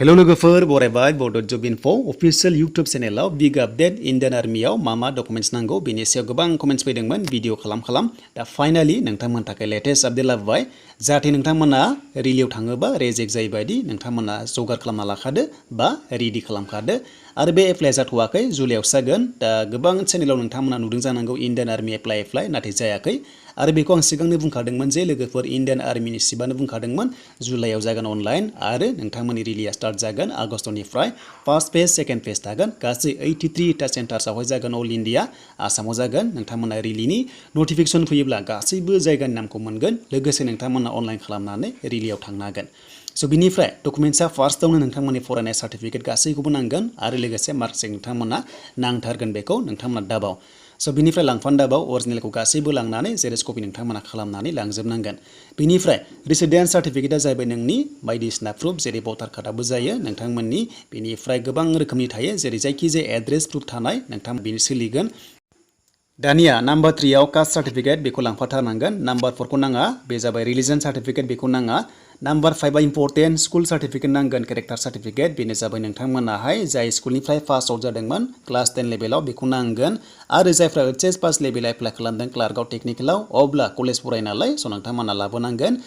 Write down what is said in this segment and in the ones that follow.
hello लोगोफोर बरायबाय बड' जब इनफो अफिशियेल इउटुब चेनेलाव बिग आपडेट इन्डियान आर्मियाव मा डकुमेन्ट्स नांगौ बेनि सायाव गोबां कमेन्ट्स फैदोंमोन भिडिअ खालाम दा फाइनाली नोंथांमोन थाखाय लेटेस्ट आपडेट लाबोबाय जाहाथे नोंथांमोना रिलियाव थाङोबा रेजेक्ट जायै बायदि नोंथांमोना जगार खालामना लाखादो बा रेडि खालामखादो आरो बे एप्लाइ जाथ'वाखै जुलाइआवसो जागोन दा गोबां चेनेलाव नोंथांमोना नुदों जानांगौ इन्डियान आर्मि एप्लाइ नाथाय जायाखै आरो बेखौ आं सिगांनो बुंखादोंमोन जे लोगोफोर इन्डियान आर्मिनि सिबानो बुंखादोंमोन जुलाइआव जागोन अनलाइन आरो नोंथांमोननि रिलिया स्टार्ट जागोन आगस्टनिफ्राय फार्स्ट फेज सेकेन्ड फेज थागोन गासै 83 टा सेन्टार्सआवहाय जागोन अल इन्डिया आसामाव जागोन नोंथांमोना रिलिनि नटिफिकेसन फैयोब्ला गासैबो जायगानि नामखौ मोनगोन लोगोसे नोंथांमोना अनलाइन खालामनानै रिलियाव थांनो हागोन स' बिनिफ्राय डकुमेन्ट्सआ फार्स्टआवनो नोंथांमोननि फरायनाय सार्टिफिकेट गासैखौबो नांगोन आरो लोगोसे मार्कसिट नोंथांमोना नांथारगोन बेखौ नोंथांमोना दाबाव स' बिनिफ्राय लांफानो दाबाव अरिजिनेलखौ गासैबो लांनानै जेरेक्स कपि नोंथांमोना खालामनानै लांजोबनांगोन बिनिफ्राय रेसिडेन्स सार्टिफिकेटआ जाबाय नोंनि बायदिसिना प्रुफ जेरै भटार कार्डआबो जायो नोंथांमोननि बेनिफ्राय गोबां रोखोमनि थायो जेरै जायखिजाया एड्रेस प्रुफ थानाय नोंथां बेनि सोलिगोन दानिया नाम्बार 3 आव कास्ट सार्टिफिकेट बेखौ लांफाथारनांगोन नाम्बार 4 खौ नाङा बे जाबाय रिलिजन सार्टिफिकेट बेखौ नाङा नाम्बार 5 आ इम्पर्टेन्ट स्कुल सार्टिफिकेट नांगोन केरेक्टार सार्टिफिकेट बेनो जाबाय नोंथांमोनाहाय जाय स्कुलनिफ्राय पास आउट जादोंमोन क्लास 10 लेभेलाव बेखौ नांगोन आरो जायफ्रा एचएस पास लेभेल एप्लाइ खालामदों क्लार्कआव टेक्निकेलाव अब्ला कलेज फरायनालाय स' नोंथांमोना लाबोनांगोन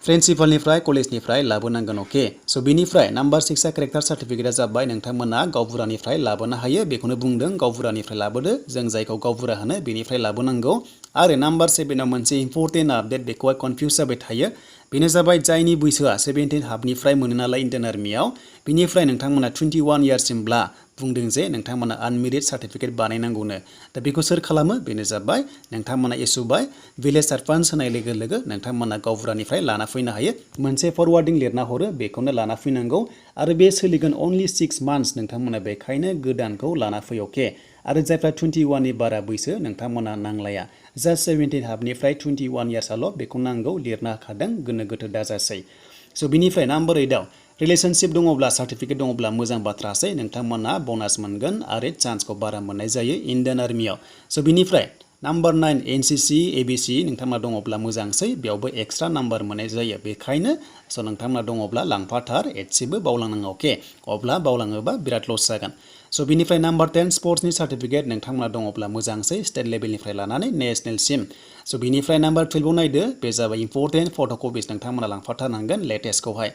प्रिन्सिपालनिफ्राय कलेजनिफ्राय लाबोनांगोन अके स' बिनिफ्राय नाम्बार 6 आ केरेक्टार सार्टिफिकेटआ जाबाय नोंथांमोना गावबुरानिफ्राय लाबोनो हायो बेखौनो बुंदों गावबुरानिफ्राय लाबोदो जों जायखौ गावबुरा होनो बेनिफ्राय लाबोनांगौ आरो नाम्बार 7 आव मोनसे इम्पर्टेन्ट आपडेट बेखौहाय कनफिउज जाबाय थायो बेनो जाबाय जायनि बैसोआ 17 हाबनिफ्राय मोनो नालाय इन्डियान आर्मियाव बिनिफ्राय नोंथांमोना 21 इयार्ससिमब्ला बुंदों जे नोंथांमोना आनमेरिड सार्टिफिकेट बानायनांगौनो दा बेखौ सोर खालामो बेनो जाबाय नोंथांमोना इसुबाय भिलेज सारपान्च होनाय लोगो लोगो नोंथांमोना गावबुरानिफ्राय लाना फैनो हायो मोनसे फरवार्डिं लिरना हरो बेखौनो लाना फैनांगौ आरो बे सोलिगोन अनलि 6 मान्थ्स नोंथांमोना बेखायनो गोदानखौ लाना फै अके आरो जायफ्रा 21 नि बारा बैसो नोंथांमोना नांलाया जास्ट 17 हाबनिफ्राय 21 इयार्सआल' बेखौ नांगौ लिरना होखादों गोनो गोथो दाजासै स' बिनिफ्राय नाम्बार 8 आव रिलेशनशिप दङब्ला सार्टिफिकेट दङब्ला मोजां बाथ्रासै नोंथांमोना बनास मोनगोन आरो चान्सखौ बारा मोननाय जायो इन्डियान आर्मियाव स' बिनिफ्राय नाम्बार 9 एनसिसि एबिसि नोंथांमोना दङब्ला मोजांसै बेयावबो एक्सट्रा नाम्बार मोननाय जायो बेखायनो स' नोंथांमोना दङब्ला लांफाथार एसेबो बावलांनाङा अके अब्ला बावलाङोबा बिराद लस जागोन स' बिनिफ्राय नाम्बार 10 स्पर्ट्सनि सार्टिफिकेट नोंथांमोना दङब्ला मोजांसै स्टेट लेभेलनिफ्राय लानानै नेसनेलसिम स' बिनिफ्राय नाम्बार 12 आव नायदो बे जाबाय इम्पर्टेन्ट फट'कपिस नोंथांमोना लांफाथारनांगोन लेटेस्टखौहाय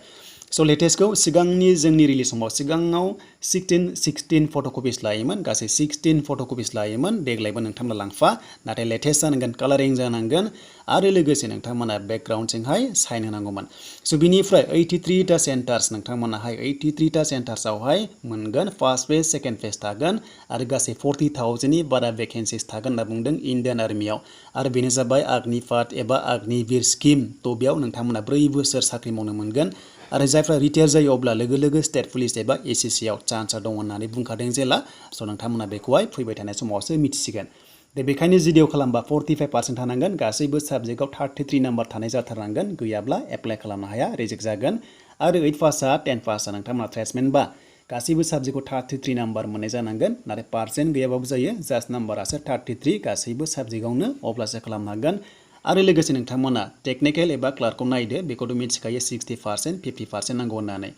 स' लेटेस्टखौ सिगांनि जोंनि रिलिज समाव सिगाङाव 16 फट'कपिस लायोमोन गासै 16 फट'कपिस लायोमोन देग्लायबो नोंथांमोना लांफा नाथाय लेटेस्ट जानांगोन कालारिं जानांगोन आरो लोगोसे नोंथांमोना बेकग्राउन्डजोंहाय साइन होनांगौमोन स' बिनिफ्राय 83 टा सेन्टार्स नोंथांमोनाहाय 83 टा सेन्टार्सआवहाय मोनगोन फार्स्ट फेज सेकेन्ड फेज थागोन आरो गासै 40,000 नि बारा भेकेन्सिस थागोन होनना बुंदों इन्डियान आर्मियाव आरो बेनो जाबाय आग्निपाथ एबा आग्निवीर स्किम थ' बेयाव नोंथांमोना 4 बोसोर साख्रि मावनो मोनगोन आरो जायफ्रा रिटायार जायो अब्ला लोगो लोगो स्टेट पुलिस एबा एसएससि आव चान्सआ दं होननानै बुंखादों जेला स' नोंथांमोना बेखौहाय फैबाय थानाय समावसो मिथिसिगोन दा बेखायनो जिडिअ खालामबा 45% थानांगोन गासैबो साबजेक्टआव 33 नाम्बार थानाय जाथारनांगोन गैयाब्ला एप्लाइ खालामनो हाया रिजेक्ट जागोन आरो 8 पासआ 10 पासआ नोंथांमोना ट्रेड्समेन बा गासैबो साबजेक्टआव 33 नाम्बार मोननाय जानांगोन नाथाय पार्सेन्ट गैयाबाबो जायो जास्ट नाम्बारासो 33 गासैबो साबजेक्टआवनो अब्लासो खालामनो हागोन आरो लोगोसे नोंथांमोना टेक्निकेल एबा क्लार्कखौ नायदो बेखौथ' मिथिखायो 60% 50% नांगौ होननानै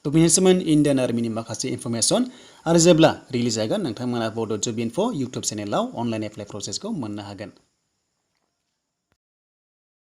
थ' बेनोसोमोन इन्डियान आर्मिनि माखासे इनफरमेसन आरो जेब्ला रिलिज जागोन नोंथांमोना बड' जब इनफो इउटुब चेनेलाव अनलाइन एप्लाइ प्रसेसखौ मोननो हागोन